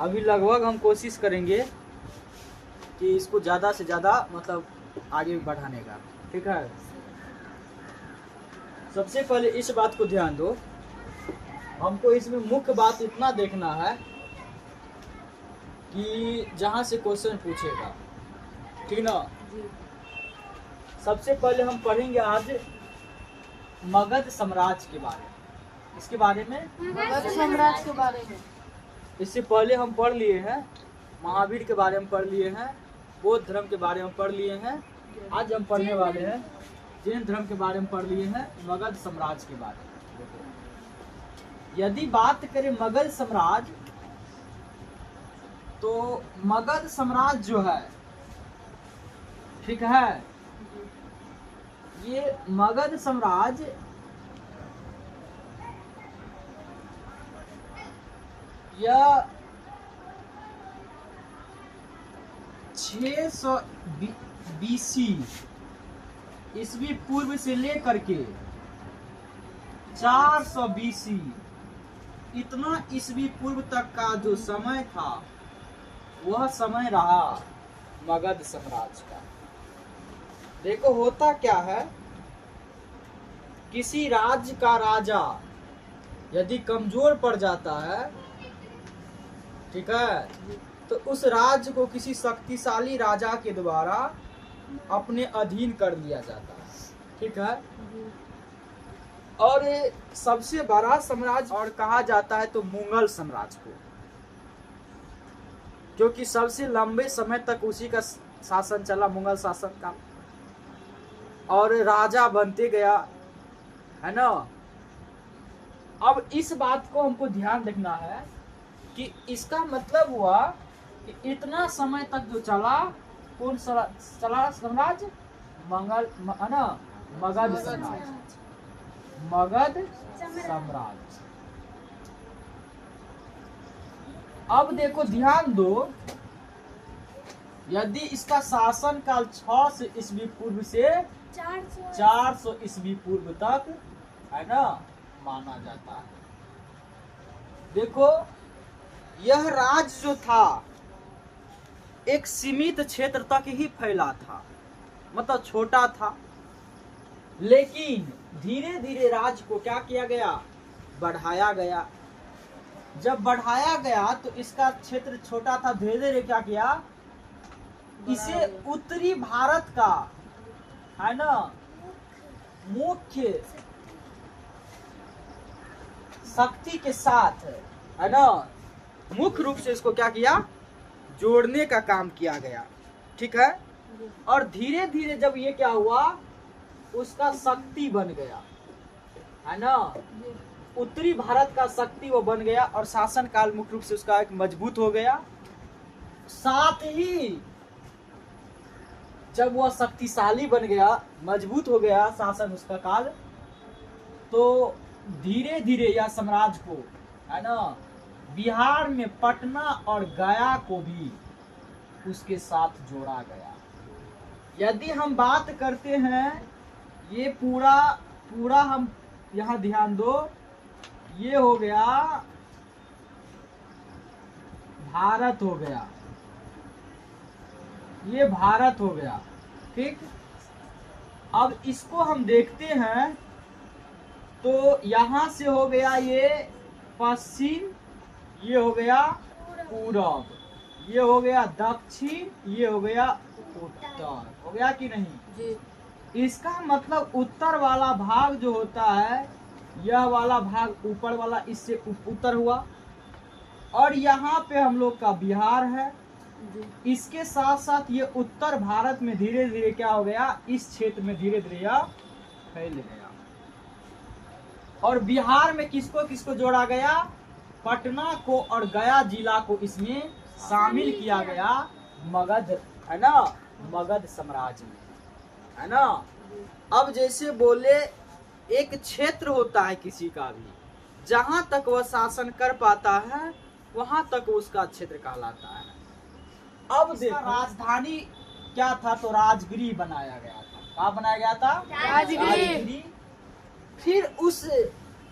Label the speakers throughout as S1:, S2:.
S1: अभी लगभग हम कोशिश करेंगे कि इसको ज़्यादा से ज़्यादा मतलब आगे बढ़ाने का, ठीक है। सबसे पहले इस बात को ध्यान दो, हमको इसमें मुख्य बात इतना देखना है कि जहाँ से क्वेश्चन पूछेगा, ठीक ना। सबसे पहले हम पढ़ेंगे आज मगध साम्राज्य के बारे में। इसके बारे में
S2: मगध साम्राज्य के बारे में
S1: इससे पहले हम पढ़ लिए हैं महावीर के बारे में, पढ़ लिए हैं बौद्ध धर्म के बारे में, पढ़ लिए हैं। आज हम पढ़ने वाले हैं जैन धर्म के बारे में, पढ़ लिए हैं मगध साम्राज्य के बारे में। यदि बात करें मगध साम्राज्य, तो मगध साम्राज्य जो है, ठीक है, ये मगध साम्राज्य यह 600 BC ईस्वी पूर्व से लेकर के 400 BC इतना ईस्वी पूर्व तक का जो समय था, वह समय रहा मगध साम्राज्य का। देखो होता क्या है, किसी राज्य का राजा यदि कमजोर पड़ जाता है, ठीक है, तो उस राज्य को किसी शक्तिशाली राजा के द्वारा अपने अधीन कर लिया जाता है, ठीक है। और सबसे बड़ा साम्राज्य और कहा जाता है तो मुगल साम्राज्य को, क्योंकि सबसे लंबे समय तक उसी का शासन चला, मुगल शासन का, और राजा बनते गया, है ना। अब इस बात को हमको ध्यान रखना है कि इसका मतलब हुआ कि इतना समय तक जो चला, कौन चला साम्राज्य, मंगल है ना, मगध साम्राज्य, मगध साम्राज्य। अब देखो ध्यान दो, यदि इसका शासन काल 600 ईस्वी पूर्व से 400 ईस्वी पूर्व तक, है ना, माना जाता है। देखो यह राज्य जो था एक सीमित क्षेत्र तक ही फैला था, मतलब छोटा था, लेकिन धीरे धीरे राज्य को क्या किया गया, बढ़ाया गया। जब बढ़ाया गया तो इसका क्षेत्र छोटा था, धीरे धीरे क्या किया, इसे उत्तरी भारत का, है ना, मुख्य शक्ति के साथ, है ना, मुख्य रूप से इसको क्या किया, जोड़ने का काम किया गया, ठीक है। और धीरे धीरे जब ये क्या हुआ, उसका शक्ति बन गया, है ना, उत्तरी भारत का शक्ति वो बन गया, और शासन काल मुख्य रूप से उसका एक मजबूत हो गया। साथ ही जब वह शक्तिशाली बन गया, मजबूत हो गया शासन उसका काल, तो धीरे धीरे यह साम्राज्य को, है ना, बिहार में पटना और गया को भी उसके साथ जोड़ा गया। यदि हम बात करते हैं, ये पूरा हम यहाँ ध्यान दो, ये हो गया भारत, हो गया ये भारत हो गया, ठीक। अब इसको हम देखते हैं तो यहाँ से हो गया ये पश्चिम, ये हो गया पूरब, ये हो गया दक्षिण, ये हो गया उत्तर, हो गया कि नहीं जी। इसका मतलब उत्तर वाला भाग जो होता है, यह वाला भाग ऊपर वाला, इससे उत्तर हुआ, और यहाँ पे हम लोग का बिहार है। इसके साथ साथ ये उत्तर भारत में धीरे धीरे क्या हो गया, इस क्षेत्र में धीरे धीरे यह फैल गया। और बिहार में किसको किसको जोड़ा गया, पटना को और गया जिला को इसमें शामिल किया गया, मगध, है ना, मगध साम्राज्य में, है ना। अब जैसे बोले एक क्षेत्र होता है किसी का भी, जहां तक वह शासन कर पाता है वहां तक उसका क्षेत्र कहलाता है। अब देखो राजधानी क्या था, तो राजगृह बनाया गया था। क्या बनाया गया था, राजगृह। फिर उस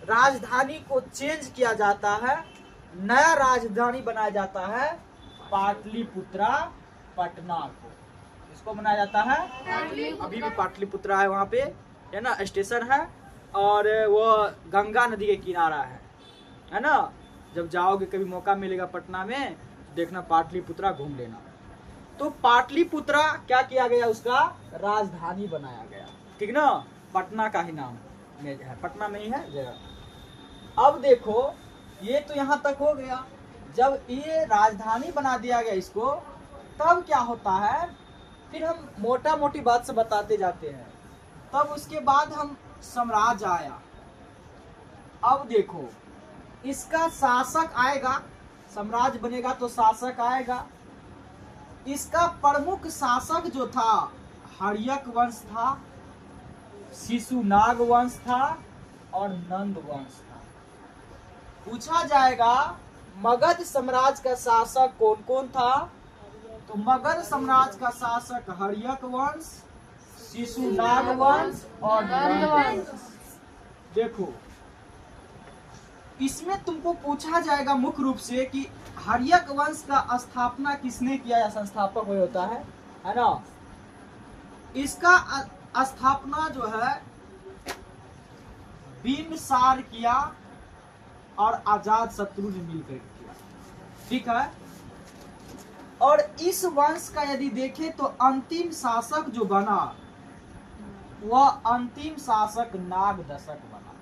S1: राजधानी को चेंज किया जाता है नया राजधानी बनाया जाता है पाटलिपुत्रा पटना को। इसको बनाया जाता है, अभी भी पाटलिपुत्रा है वहाँ पे, है ना, स्टेशन है, और वो गंगा नदी के किनारा है ना। जब जाओगे कभी मौका मिलेगा पटना में, देखना पाटलिपुत्रा घूम लेना। तो पाटलिपुत्रा क्या किया गया, उसका राजधानी बनाया गया, ठीक ना, पटना का ही नाम में है, पटना में ही है जगह। अब देखो ये तो यहाँ तक हो गया। जब ये राजधानी बना दिया गया इसको, तब क्या होता है, फिर हम मोटा मोटी बात से बताते जाते हैं। तब उसके बाद हम साम्राज्य आया। अब देखो इसका शासक आएगा, साम्राज्य बनेगा तो शासक आएगा। इसका प्रमुख शासक जो था हर्यक वंश था, शिशुनाग वंश था और नंद वंश था। पूछा जाएगा मगध साम्राज्य का शासक कौन कौन था, तो मगध साम्राज्य का शासक हर्यक वंश, शिशुनाग वंश और नंद वंश। देखो इसमें तुमको पूछा जाएगा मुख्य रूप से कि हर्यक वंश का स्थापना किसने किया, या संस्थापक वही होता है ना। इसका स्थापना जो है बिंबिसार किया और अजात शत्रु ने मिलकर किया, ठीक है। और इस वंश का यदि देखें तो अंतिम शासक जो बना वह अंतिम शासक नागदशक बना।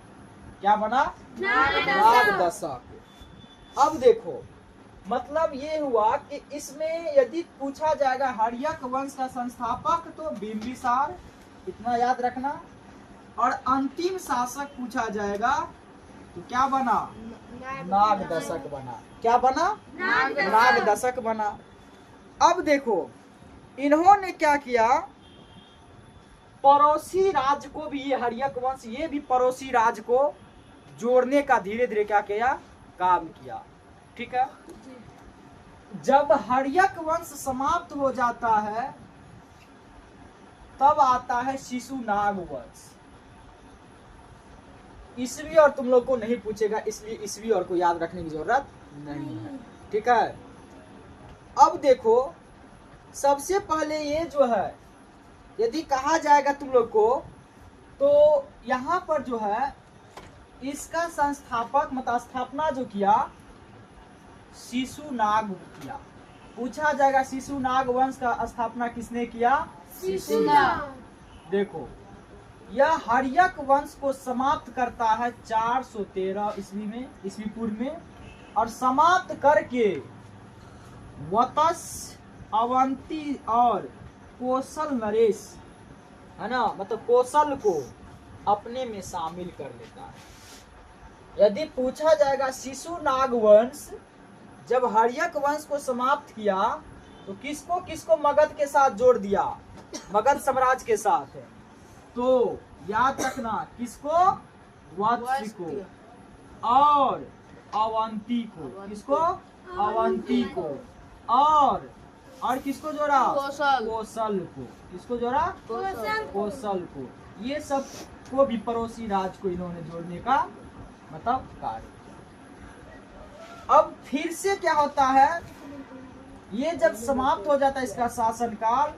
S1: क्या बना, नागदशक। अब देखो मतलब ये हुआ कि इसमें यदि पूछा जाएगा हर्यक वंश का संस्थापक तो बिंबिसार, इतना याद रखना। और अंतिम शासक पूछा जाएगा तो क्या बना, नागदशक बना। क्या बना, नागदशक बना। अब देखो इन्होंने क्या किया, पड़ोसी राज्य को भी, ये हर्यक वंश ये भी पड़ोसी राज्य को जोड़ने का धीरे धीरे क्या किया, काम किया, ठीक है। जब हर्यक वंश समाप्त हो जाता है तब आता है शिशुनाग वंश। ईस्वी और तुम लोग को नहीं पूछेगा, इसलिए ईस्वी और को याद रखने की जरूरत नहीं है, ठीक है। अब देखो सबसे पहले ये जो है यदि कहा जाएगा तुम लोग को, तो यहाँ पर जो है इसका संस्थापक मतलब स्थापना जो किया शिशुनाग किया। पूछा जाएगा शिशुनाग वंश का स्थापना किसने किया, शिशुनाग। देखो यह हर्यक वंश को समाप्त करता है 413 ईस्वी में, ईस्वी पूर्व में, और समाप्त करके वत्स, अवंती और कौशल नरेश, है ना, मतलब कौशल को अपने में शामिल कर लेता है। यदि पूछा जाएगा शिशुनाग वंश जब हर्यक वंश को समाप्त किया तो किसको किसको मगध के साथ जोड़ दिया, मगध साम्राज्य के साथ है। तो याद रखना किसको, वत्स को और अवंती को, किसको, अवंती को, और किसको जोड़ा, कौशल को। किसको जोड़ा, कौशल को। ये सब को भी पड़ोसी राज्य को इन्होंने जोड़ने का मतलब कार्य। अब फिर से क्या होता है, ये जब समाप्त हो जाता है इसका शासनकाल,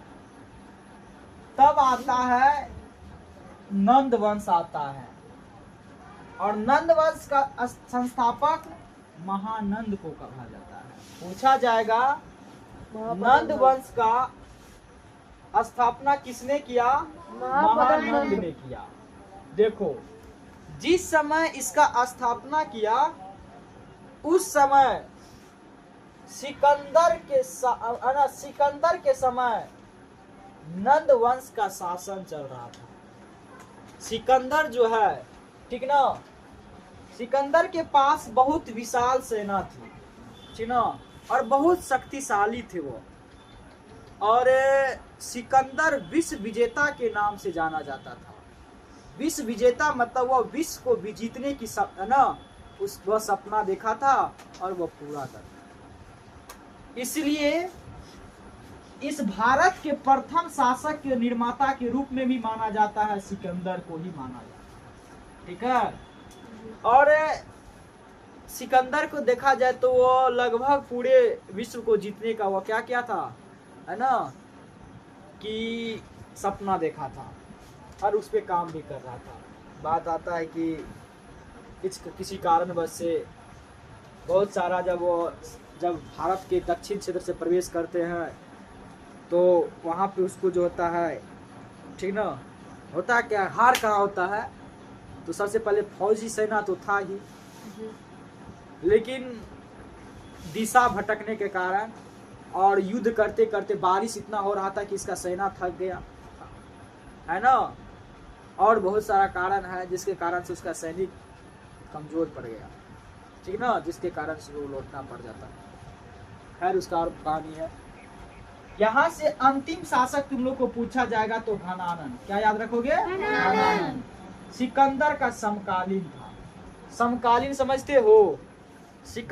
S1: तब आता है नंद वंश आता है, और नंद वंश का संस्थापक महानंद को कहा जाता है। पूछा जाएगा नंद वंश का स्थापना किसने किया, महानंद ने किया। देखो जिस समय इसका स्थापना किया उस समय सिकंदर के समय नंद वंश का शासन चल रहा था। सिकंदर जो है, ठीक ना, सिकंदर के पास बहुत विशाल सेना थी, ठीक ना, और बहुत शक्तिशाली थे वो। और सिकंदर विश्व विजेता के नाम से जाना जाता था। विश्व विजेता मतलब वो विश्व को भी जीतने की ना वह सपना देखा था और वह पूरा कर। इसलिए इस भारत के प्रथम शासक के निर्माता के रूप में भी माना जाता है, सिकंदर को ही माना जाता है, ठीक है। और सिकंदर को देखा जाए तो वो लगभग पूरे विश्व को जीतने का वो क्या था, है ना, कि सपना देखा था और उस पे काम भी कर रहा था। बात आता है कि किसी कारणवश से बहुत सारा जब भारत के दक्षिण क्षेत्र से प्रवेश करते हैं तो वहाँ पे उसको जो होता है, ठीक ना, होता है क्या, हार कहाँ होता है, तो सबसे पहले फौजी सेना तो था ही, लेकिन दिशा भटकने के कारण और युद्ध करते करते बारिश इतना हो रहा था कि इसका सेना थक गया, है ना, और बहुत सारा कारण है जिसके कारण से उसका सैनिक कमजोर पड़ गया, ठीक ना, जिसके कारण से वो लौटना पड़ जाता है। खैर उसका और कहानी है। यहाँ से अंतिम शासक तुम लोग को पूछा जाएगा तो घनानन, क्या याद रखोगे? घनानन सिकंदर का समकालीन था। समकालीन समझते हो?